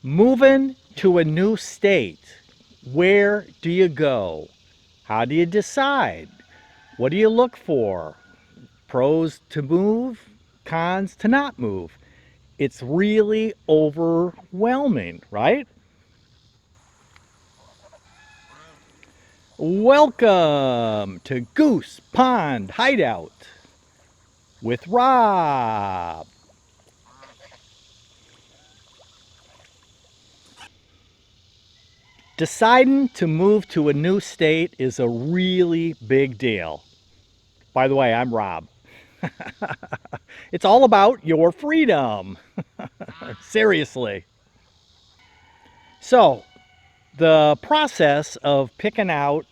Moving to a new state, where do you go? How do you decide? What do you look for? Pros to move, cons to not move. It's really overwhelming, right? Welcome to Goose Pond Hideout with Rob. Deciding to move to a new state is a really big deal. By the way, I'm Rob. It's all about your freedom. Seriously. So, the process of picking out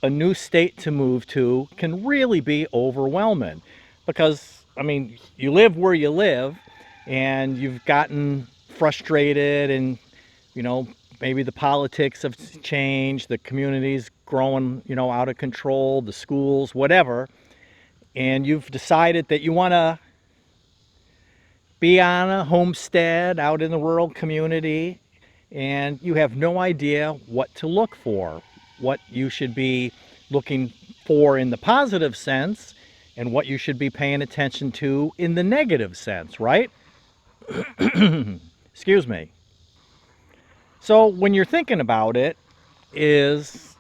a new state to move to can really be overwhelming because, you live where you live and you've gotten frustrated and, you know, maybe the politics have changed, the community's growing, out of control, the schools, whatever, and you've decided that you want to be on a homestead out in the rural community and you have no idea what to look for, what you should be looking for in the positive sense and what you should be paying attention to in the negative sense, right? Excuse me. So when you're thinking about it is,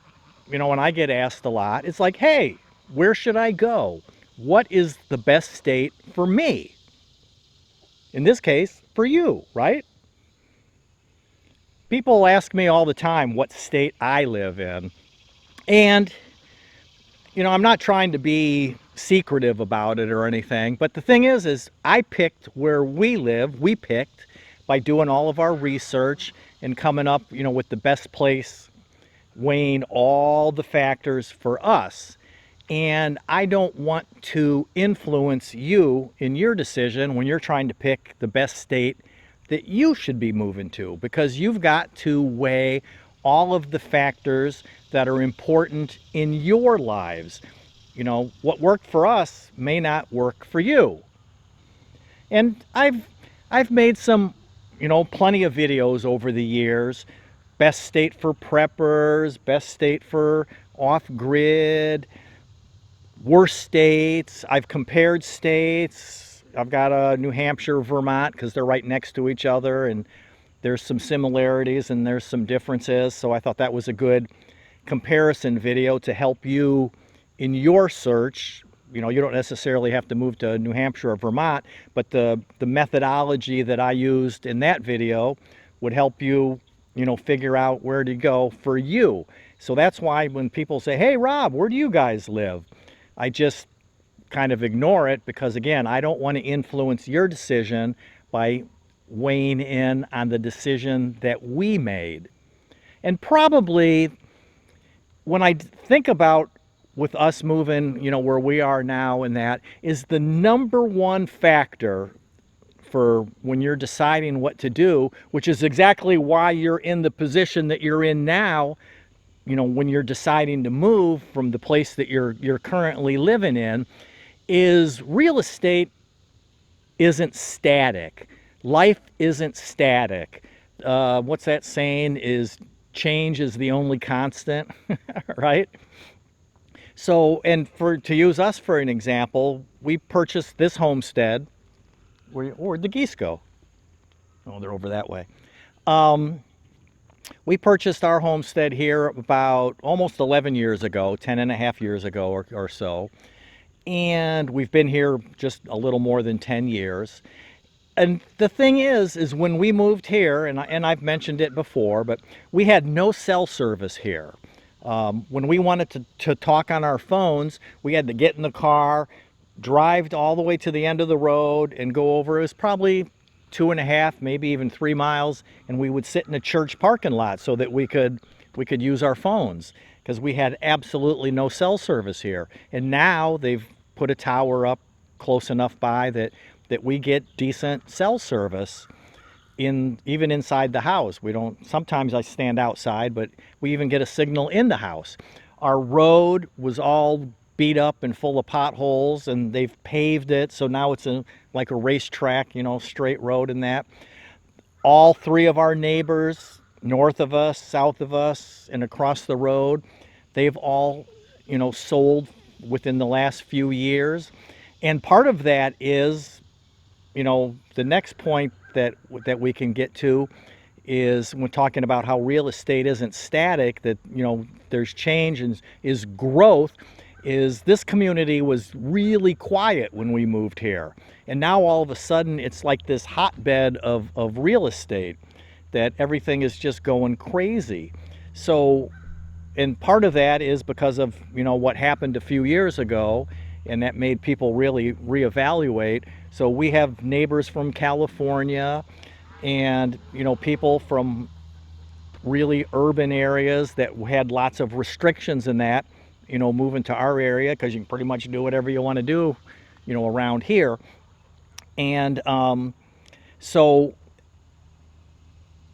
when I get asked a lot, it's like, hey, where should I go? What is the best state for me? In this case, for you, right? People ask me all the time what state I live in. And, I'm not trying to be secretive about it or anything. But the thing is I picked where we live. We picked by doing all of our research and coming up, with the best place, weighing all the factors for us. And I don't want to influence you in your decision when you're trying to pick the best state that you should be moving to, because you've got to weigh all of the factors that are important in your lives. What worked for us may not work for you. And I've made some, plenty of videos over the years. Best state for preppers, best state for off-grid, worst states. I've compared states. I've got a New Hampshire, Vermont, because they're right next to each other, and there's some similarities and there's some differences. So I thought that was a good comparison video to help you in your search. You don't necessarily have to move to New Hampshire or Vermont, but the methodology that I used in that video would help you, figure out where to go for you. So that's why when people say, hey, Rob, where do you guys live? I just kind of ignore it because, again, I don't want to influence your decision by weighing in on the decision that we made. And probably when I think about with us moving, where we are now, and that is the number one factor for when you're deciding what to do, which is exactly why you're in the position that you're in now. When you're deciding to move from the place that you're currently living in, is real estate isn't static. Life isn't static. What's that saying? Is change is the only constant, right? So, and to use us for an example, we purchased this homestead. Where'd the geese go? Oh, they're over that way. We purchased our homestead here about almost 11 years ago, 10 and a half years ago or so. And we've been here just a little more than 10 years. And the thing is when we moved here, and I've mentioned it before, but we had no cell service here. When we wanted to talk on our phones, we had to get in the car, drive all the way to the end of the road and go over. It was probably 2.5, maybe even 3 miles, and we would sit in a church parking lot so that we could use our phones, because we had absolutely no cell service here. And now they've put a tower up close enough by that we get decent cell service even inside the house. We don't, sometimes I stand outside, but we even get a signal in the house. Our road was all beat up and full of potholes, and they've paved it, so now it's like a racetrack, straight road and that. All three of our neighbors, north of us, south of us, and across the road, they've all, sold within the last few years. And part of that is, the next point that we can get to is when talking about how real estate isn't static, that, there's change and is growth, is this community was really quiet when we moved here. And now all of a sudden it's like this hotbed of real estate that everything is just going crazy. So, and part of that is because of, what happened a few years ago, and that made people really reevaluate. So we have neighbors from California and, people from really urban areas that had lots of restrictions in that, moving to our area because you can pretty much do whatever you want to do, around here. And so,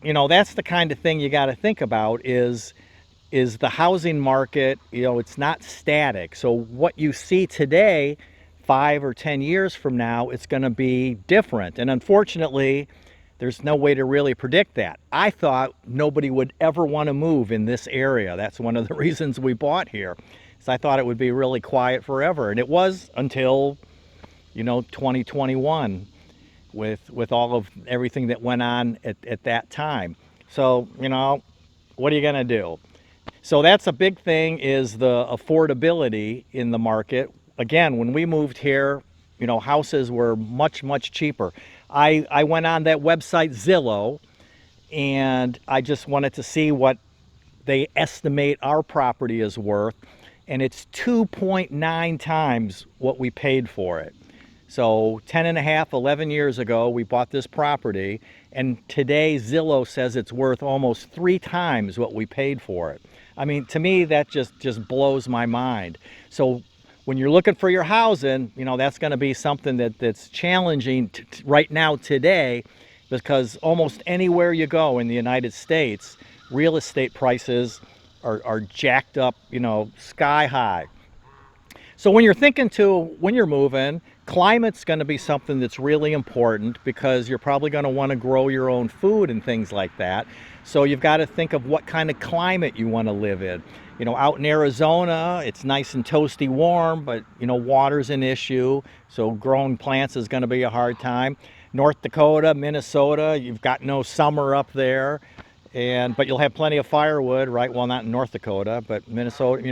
that's the kind of thing you got to think about is the housing market. It's not static. So what you see today, 5 or 10 years from now, it's going to be different. And unfortunately, there's no way to really predict that. I thought nobody would ever want to move in this area. That's one of the reasons we bought here. So I thought it would be really quiet forever. And it was until, 2021 with all of everything that went on at that time. So, what are you going to do? So that's a big thing, is the affordability in the market. Again, when we moved here, houses were much, much cheaper. I went on that website Zillow, and I just wanted to see what they estimate our property is worth, and it's 2.9 times what we paid for it. So 10 and a half, 11 years ago, we bought this property, and today Zillow says it's worth almost 3 times what we paid for it. I mean, to me, that just blows my mind. So when you're looking for your housing, that's going to be something that's challenging right now today, because almost anywhere you go in the United States, real estate prices are jacked up, sky high. So when you're thinking when you're moving, climate's going to be something that's really important, because you're probably going to want to grow your own food and things like that. So you've got to think of what kind of climate you want to live in. Out in Arizona, it's nice and toasty warm, but, water's an issue. So growing plants is going to be a hard time. North Dakota, Minnesota, you've got no summer up there. But you'll have plenty of firewood, right? Well, not in North Dakota, but Minnesota,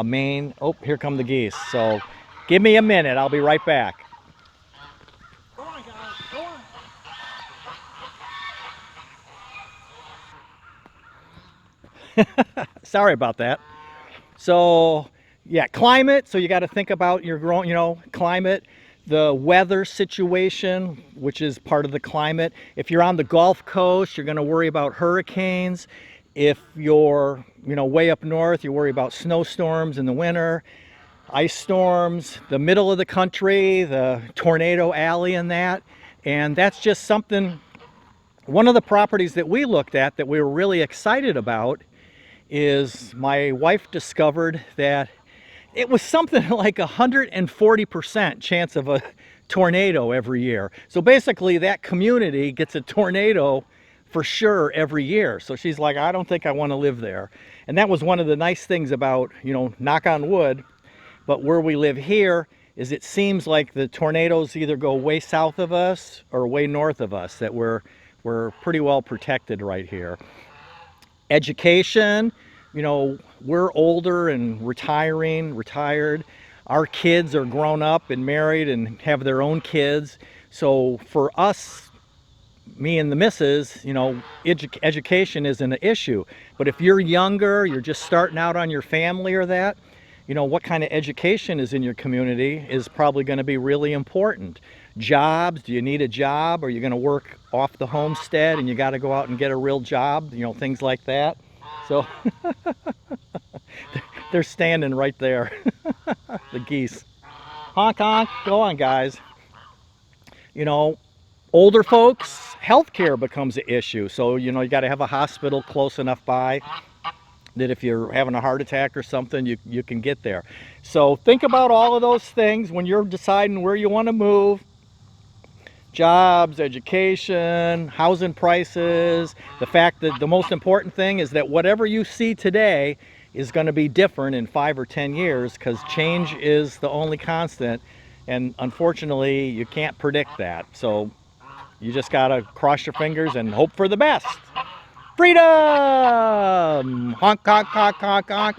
Maine. Oh, here come the geese. So give me a minute. I'll be right back. Go on, guys. Go on. Sorry about that. So, yeah, climate. So you got to think about your growing, climate, the weather situation, which is part of the climate. If you're on the Gulf Coast, you're going to worry about hurricanes. If you're, way up north, you worry about snowstorms in the winter, ice storms, the middle of the country, the tornado alley and that. And that's just something, one of the properties that we looked at that we were really excited about is my wife discovered that it was something like 140% chance of a tornado every year. So basically that community gets a tornado for sure every year. So she's like, I don't think I want to live there. And that was one of the nice things about, knock on wood, but where we live here is it seems like the tornadoes either go way south of us or way north of us, that we're pretty well protected right here. Education, we're older and retired. Our kids are grown up and married and have their own kids. So for us, me and the missus, education isn't an issue. But if you're younger, you're just starting out on your family or that, what kind of education is in your community is probably going to be really important. Jobs, do you need a job? Are you going to work off the homestead and you got to go out and get a real job? Things like that. So they're standing right there, the geese. Honk, honk, go on, guys. Older folks, healthcare becomes an issue. So, you got to have a hospital close enough by that if you're having a heart attack or something, you can get there. So think about all of those things when you're deciding where you want to move. jobs, education, housing prices, the fact that the most important thing is that whatever you see today is going to be different in 5 or 10 years, because change is the only constant, and unfortunately you can't predict that. So you just gotta cross your fingers and hope for the best. Freedom! Honk, honk, honk, honk, honk.